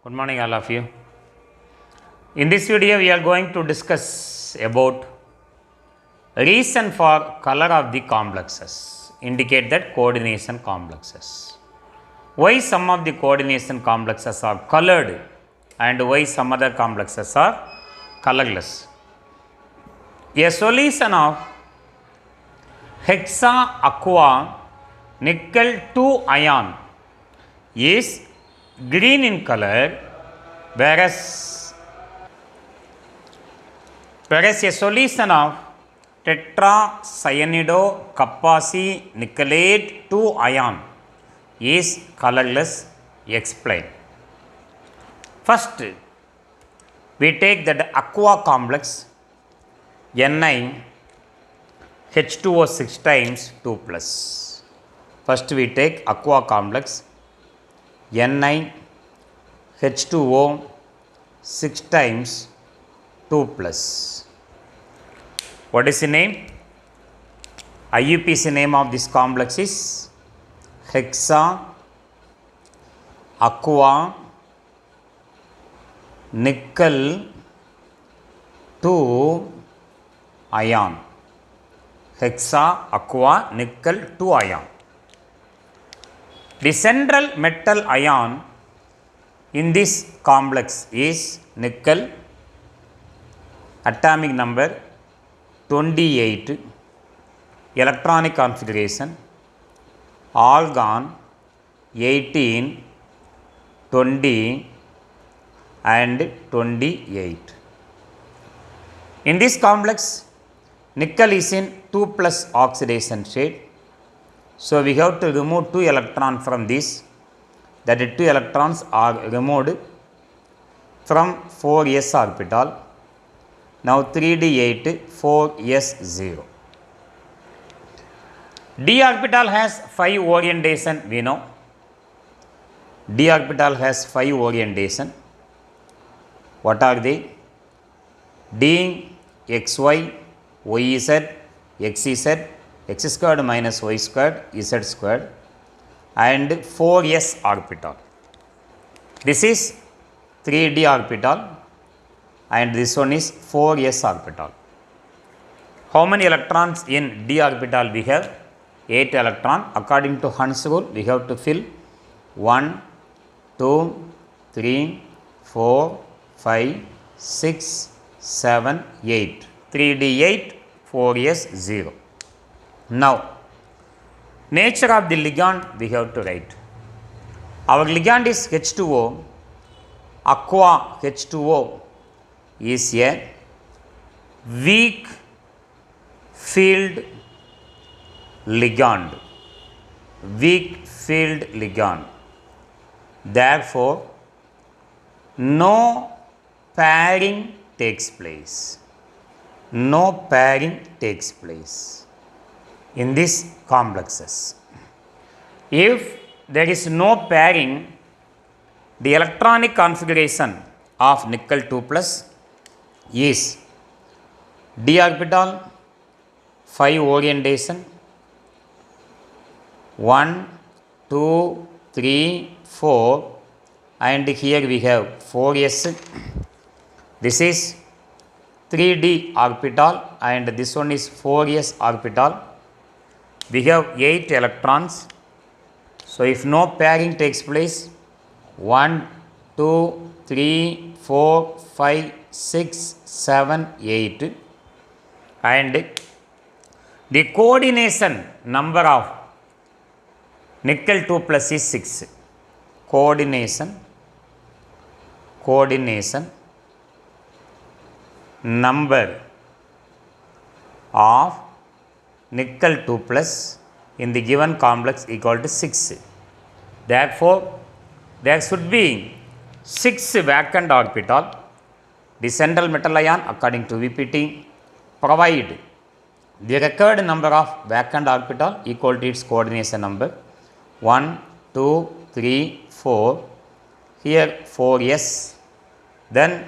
Good morning, all of you. In this video, we are going to discuss about reason for color of the complexes, indicate that coordination complexes. Why some of the coordination complexes are colored and why some other complexes are colorless. A solution of hexa aqua nickel 2 ion is green in color, whereas a solution of tetracyanide nickelate 2 ion is colorless. Explain. First, we take that aqua complex Ni H2O 6 times 2 plus. First, we take aqua complex Ni H2O 6 times 2 plus. What is the name? IUPAC name of this complex is hexa aqua nickel 2 ion. Hexa aqua nickel 2 ion. The central metal ion in this complex is nickel, atomic number 28, electronic configuration argon 18, 20 and 28. In this complex, nickel is in 2 plus oxidation state. So, we have to remove 2 electrons from this, that 2 electrons are removed from 4s orbital. Now, 3d8, 4s0. D orbital has 5 orientation, we know. D orbital has 5 orientation. What are they? D, xy, yz, xz, x squared minus y squared, z squared and 4s orbital. This is 3d orbital and this one is 4s orbital. How many electrons in d orbital we have? 8 electron. According to Hund's rule, we have to fill 1, 2, 3, 4, 5, 6, 7, 8. 3d8, 4s0. Now, nature of the ligand we have to write. Our ligand is H2O. Aqua H2O is a weak field ligand. Weak field ligand. Therefore, no pairing takes place. No pairing takes place in these complexes. If there is no pairing, the electronic configuration of nickel 2 plus is d orbital 5 orientation 1, 2, 3, 4 and here we have 4s. This is 3d orbital and this one is 4s orbital. We have 8 electrons. So, if no pairing takes place, 1, 2, 3, 4, 5, 6, 7, 8 and the coordination number of nickel 2 plus is 6. Coordination number of nickel 2 plus in the given complex equal to 6. Therefore, there should be 6 vacant orbital. The central metal ion according to VPT provide the required number of vacant orbital equal to its coordination number 1, 2, 3, 4. Here 4s. Then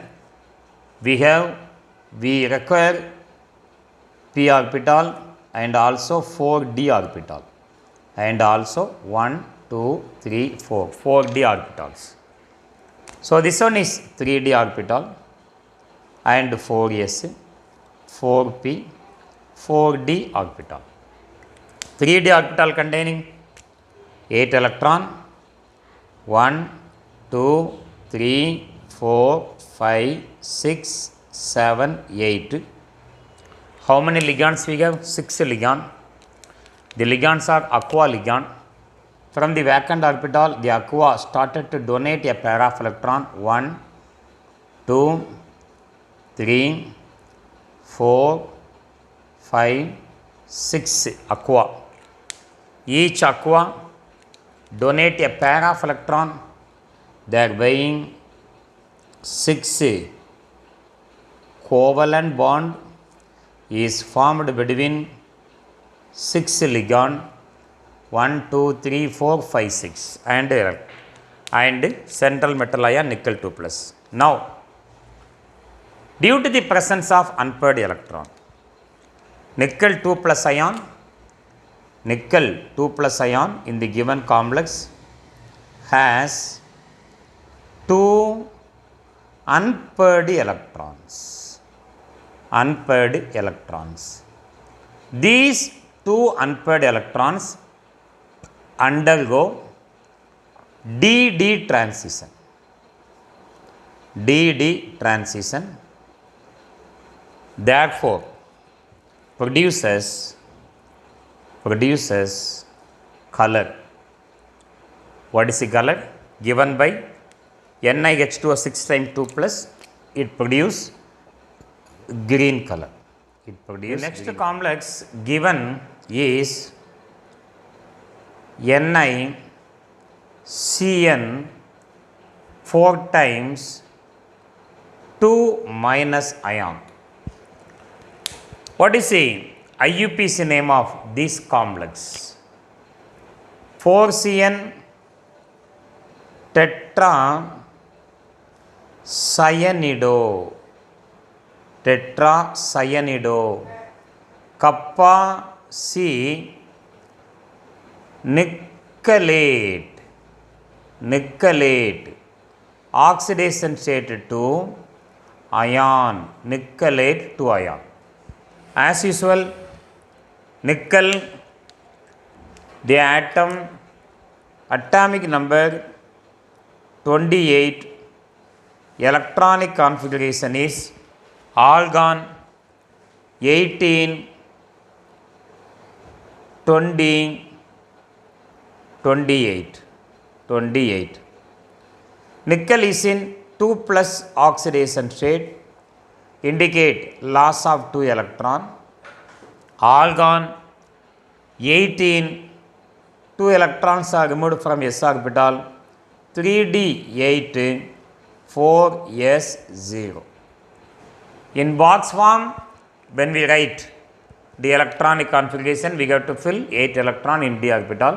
we require p orbital and also 4d orbital and also 1, 2, 3, 4, 4d orbitals. So this one is 3d orbital and 4s, 4p, 4d orbital. 3d orbital containing 8 electron, 1, 2, 3, 4, 5, 6, 7, 8. How many ligands we have? 6 ligand. The ligands are aqua ligand. From the vacant orbital, the aqua started to donate a pair of electron 1, 2, 3, 4, 5, 6 aqua. Each aqua donate a pair of electron, thereby 6 covalent bond is formed between 6 ligand 1, 2, 3, 4, 5, 6 and central metal ion nickel 2 plus. Now, due to the presence of unpaired electron, nickel 2 plus ion in the given complex has 2 unpaired electrons. These 2 unpaired electrons undergo DD transition. Therefore, produces color. What is the color? Given by NiH2O 6 times 2 plus, it produce green color. The next complex given is NiCN 4 times 2 minus ion. What is the IUPAC name of this complex? 4CN tetracyanide, kappa C nickelate, oxidation state to ion, nickelate to ion. As usual, nickel, the atomic number 28, electronic configuration is argon 18, 20, 28. Nickel is in 2 plus oxidation state, indicate loss of 2 electron. Argon 18, 2 electrons are removed from s orbital, 3d8, 4s0. In box form, when we write the electronic configuration, we have to fill 8 electron in d orbital.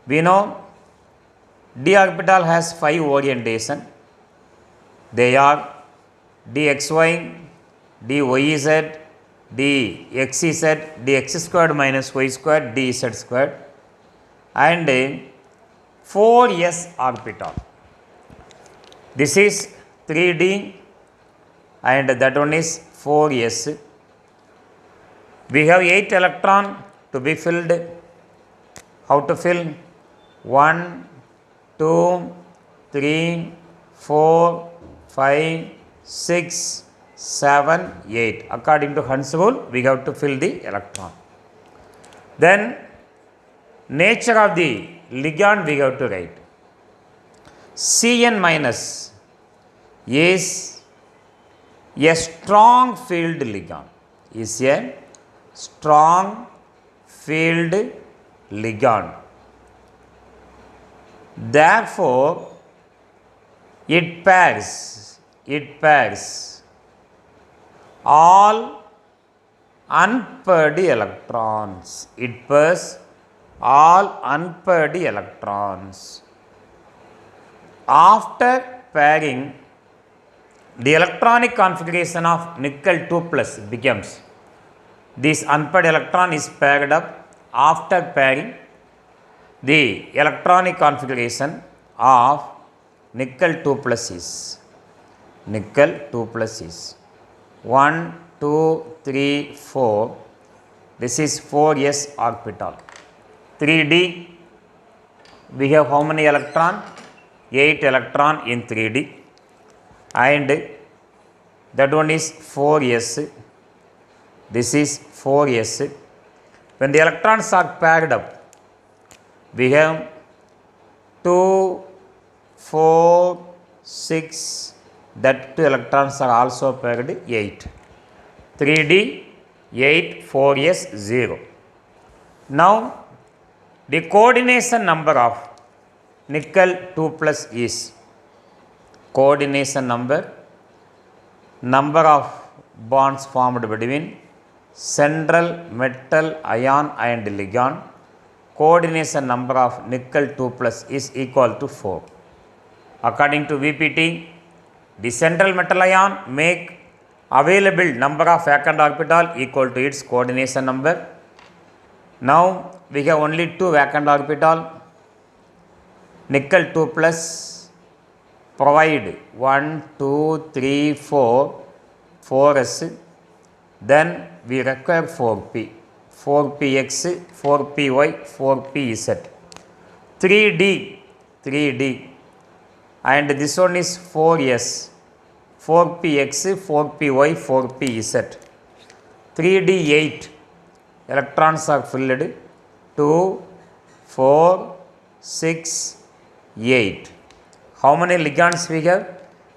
We know d orbital has 5 orientation. They are dxy, dyz, dxz, dx squared minus y squared, dz squared, and 4s orbital. This is 3d and that one is 4s. We have 8 electron to be filled. How to fill? 1, 2, 3, 4, 5, 6, 7, 8. According to Hund's rule, we have to fill the electron. Then, nature of the ligand we have to write. Cn minus is a strong field ligand. Therefore, it pairs all unpaired electrons. After pairing, the electronic configuration of nickel 2 plus becomes, this unpaired electron is paired up. After pairing, the electronic configuration of nickel 2 plus is nickel 2 plus is 1, 2, 3, 4. This is 4s orbital. 3d, we have how many electron? 8 electron in 3d, and that one is 4s. This is 4s. When the electrons are paired up, we have 2, 4, 6, that 2 electrons are also paired 8. 3d, 8, 4s, 0. Now, the coordination number of nickel 2 plus is coordination number of bonds formed between central metal ion and ligand. Coordination number of nickel 2 plus is equal to 4. According to VPT, the central metal ion make available number of vacant orbital equal to its coordination number. Now we have only 2 vacant orbital. Nickel 2 plus provide 1, 2, 3, 4, 4s. Then we require 4p, 4px, 4py, 4pz, 3d, and this one is 4s, 4px, 4py, 4pz, 3d 8 electrons are filled, 2, 4, 6, 8. How many ligands we have?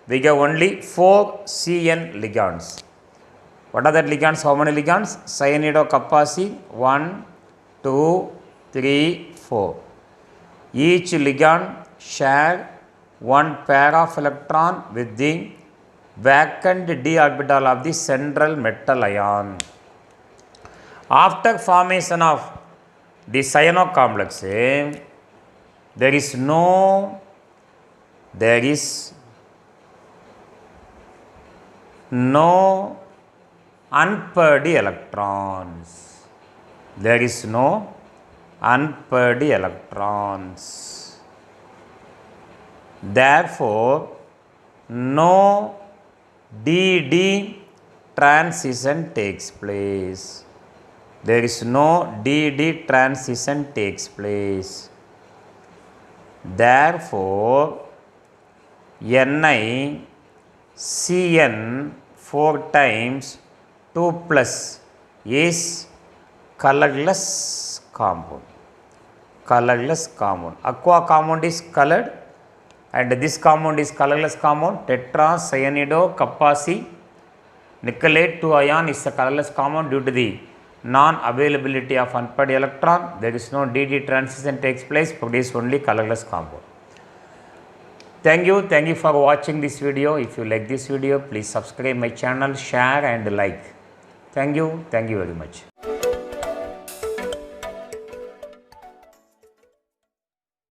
We have only 4 CN ligands. What are the ligands? How many ligands? Cyanidocapacine 1, 2, 3, 4. Each ligand share one pair of electron with the vacant d orbital of the central metal ion. After formation of the cyano complex, there is no unpaired electrons. There is no unpaired electrons. Therefore, no DD transition takes place. There is no DD transition takes place. Therefore, Ni Cn 4 times 2 plus is colorless compound. Colorless compound. Aqua compound is colored, and this compound is colorless compound. Tetracyanidocapacine nickelate 2 ion is a colorless compound due to the non-availability of unpaired electron. There is no DD transition takes place, produce only colorless compound. Thank you for watching this video. If you like this video, please subscribe my channel, share and like. Thank you very much.